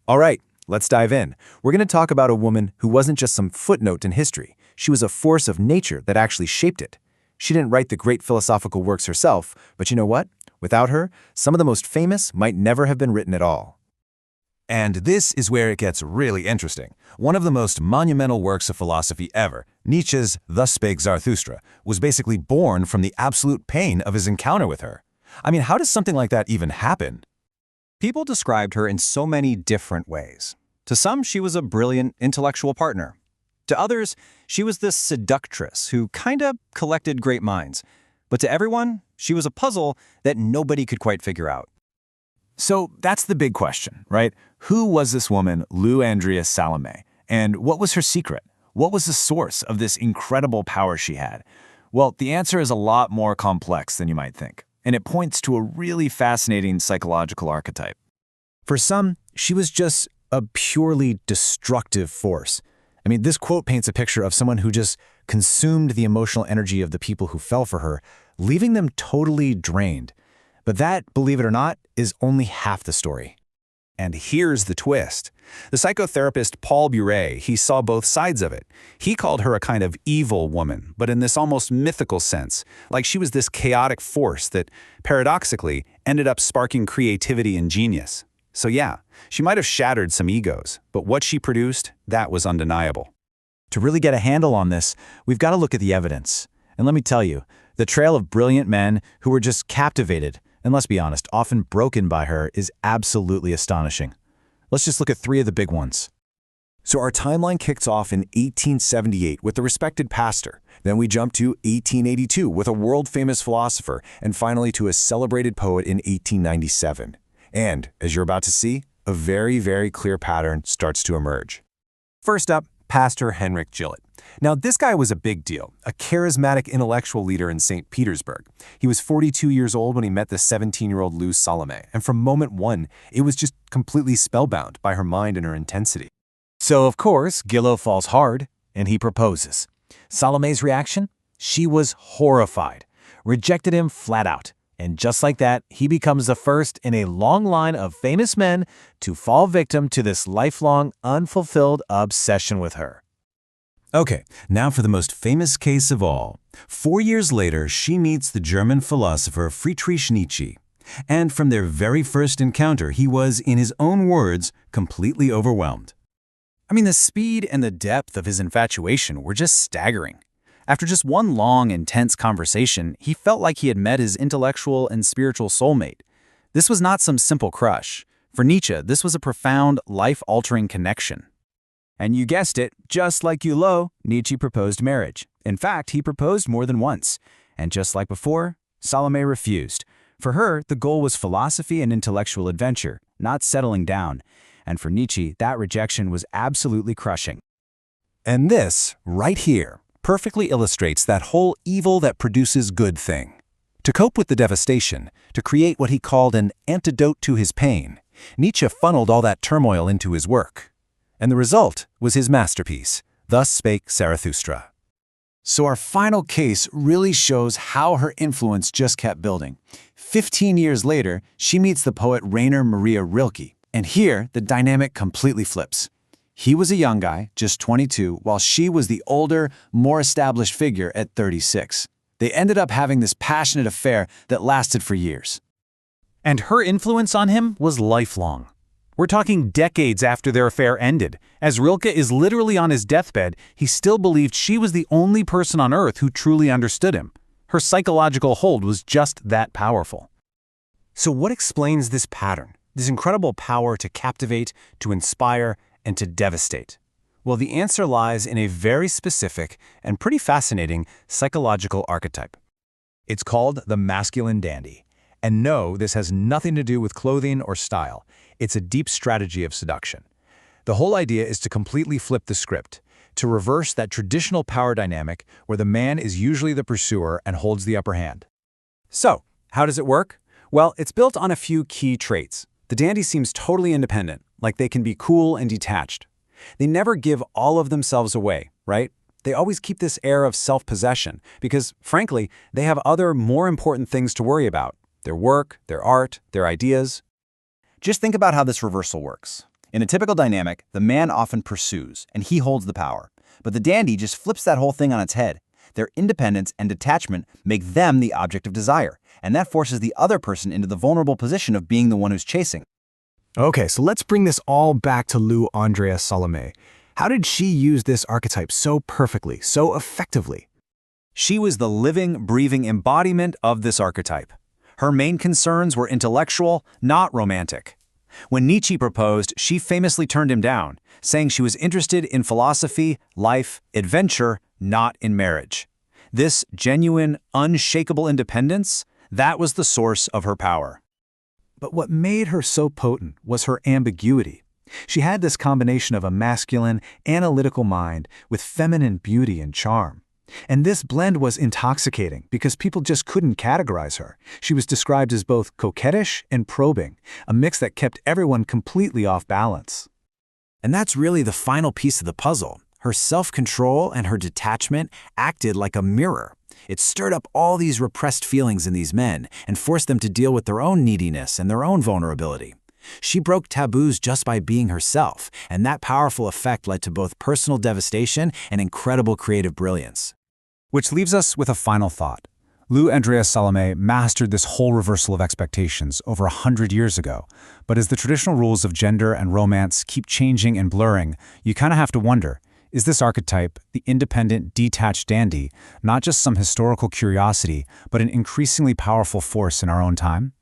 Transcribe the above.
All right, let's dive in. We're going to talk about a woman who wasn't just some footnote in history. She was a force of nature that actually shaped it. She didn't write the great philosophical works herself, but you know what? Without her, some of the most famous might never have been written at all. And this is where it gets really interesting. One of the most monumental works of philosophy ever, Nietzsche's Thus Spake Zarathustra, was basically born from the absolute pain of his encounter with her. I mean, how does something like that even happen? People described her in so many different ways. To some, she was a brilliant intellectual partner. To others, she was this seductress who kinda collected great minds. But to everyone, she was a puzzle that nobody could quite figure out. So that's the big question, right? Who was this woman, Lou Andrea Salome? And what was her secret? What was the source of this incredible power she had? Well, the answer is a lot more complex than you might think, and it points to a really fascinating psychological archetype. For some, she was just a purely destructive force. I mean, this quote paints a picture of someone who just consumed the emotional energy of the people who fell for her, leaving them totally drained. But that, believe it or not, is only half the story. And here's the twist. The psychotherapist Paul Bure, he saw both sides of it. He called her a kind of evil woman, but in this almost mythical sense, like she was this chaotic force that, paradoxically, ended up sparking creativity and genius. So yeah, she might have shattered some egos, but what she produced, that was undeniable. To really get a handle on this, we've got to look at the evidence. And let me tell you, the trail of brilliant men who were just captivated, and let's be honest, often broken by her, is absolutely astonishing. Let's just look at three of the big ones. So our timeline kicks off in 1878 with a respected pastor. Then we jump to 1882 with a world-famous philosopher, and finally to a celebrated poet in 1897. And, as you're about to see, a very, very clear pattern starts to emerge. First up, Pastor Henrik Gillett. Now, this guy was a big deal, a charismatic intellectual leader in St. Petersburg. He was 42 years old when he met the 17-year-old Lou Salome, and from moment one, it was just completely spellbound by her mind and her intensity. So, of course, Gillot falls hard, and he proposes. Salome's reaction? She was horrified, rejected him flat out. And just like that, he becomes the first in a long line of famous men to fall victim to this lifelong, unfulfilled obsession with her. Okay, now for the most famous case of all. 4 years later, she meets the German philosopher Friedrich Nietzsche. And from their very first encounter, he was, in his own words, completely overwhelmed. I mean, the speed and the depth of his infatuation were just staggering. After just one long, intense conversation, he felt like he had met his intellectual and spiritual soulmate. This was not some simple crush. For Nietzsche, this was a profound, life-altering connection. And you guessed it, just like Hulot, Nietzsche proposed marriage. In fact, he proposed more than once. And just like before, Salome refused. For her, the goal was philosophy and intellectual adventure, not settling down. And for Nietzsche, that rejection was absolutely crushing. And this, right here, perfectly illustrates that whole evil that produces good thing. To cope with the devastation, to create what he called an antidote to his pain, Nietzsche funneled all that turmoil into his work. And the result was his masterpiece, Thus Spake Zarathustra. So our final case really shows how her influence just kept building. 15 years later, she meets the poet Rainer Maria Rilke, and here the dynamic completely flips. He was a young guy, just 22, while she was the older, more established figure at 36. They ended up having this passionate affair that lasted for years. And her influence on him was lifelong. We're talking decades after their affair ended. As Rilke is literally on his deathbed, he still believed she was the only person on earth who truly understood him. Her psychological hold was just that powerful. So what explains this pattern, this incredible power to captivate, to inspire, and to devastate? Well, the answer lies in a very specific and pretty fascinating psychological archetype. It's called the masculine dandy. And no, this has nothing to do with clothing or style. It's a deep strategy of seduction. The whole idea is to completely flip the script, to reverse that traditional power dynamic where the man is usually the pursuer and holds the upper hand. So, how does it work? Well, it's built on a few key traits. The dandy seems totally independent, like they can be cool and detached. They never give all of themselves away, right? They always keep this air of self-possession because, frankly, they have other more important things to worry about. Their work, their art, their ideas. Just think about how this reversal works. In a typical dynamic, the man often pursues, and he holds the power. But the dandy just flips that whole thing on its head. Their independence and detachment make them the object of desire, and that forces the other person into the vulnerable position of being the one who's chasing. Okay, so let's bring this all back to Lou Andrea Salome. How did she use this archetype so perfectly, so effectively? She was the living, breathing embodiment of this archetype. Her main concerns were intellectual, not romantic. When Nietzsche proposed, she famously turned him down, saying she was interested in philosophy, life, adventure, not in marriage. This genuine, unshakable independence, that was the source of her power. But what made her so potent was her ambiguity. She had this combination of a masculine, analytical mind with feminine beauty and charm. And this blend was intoxicating because people just couldn't categorize her. She was described as both coquettish and probing, a mix that kept everyone completely off balance. And that's really the final piece of the puzzle. Her self-control and her detachment acted like a mirror. It stirred up all these repressed feelings in these men and forced them to deal with their own neediness and their own vulnerability. She broke taboos just by being herself, and that powerful effect led to both personal devastation and incredible creative brilliance. Which leaves us with a final thought. Lou Andrea Salome mastered this whole reversal of expectations over 100 years ago, but as the traditional rules of gender and romance keep changing and blurring, you kind of have to wonder, is this archetype, the independent, detached dandy, not just some historical curiosity, but an increasingly powerful force in our own time?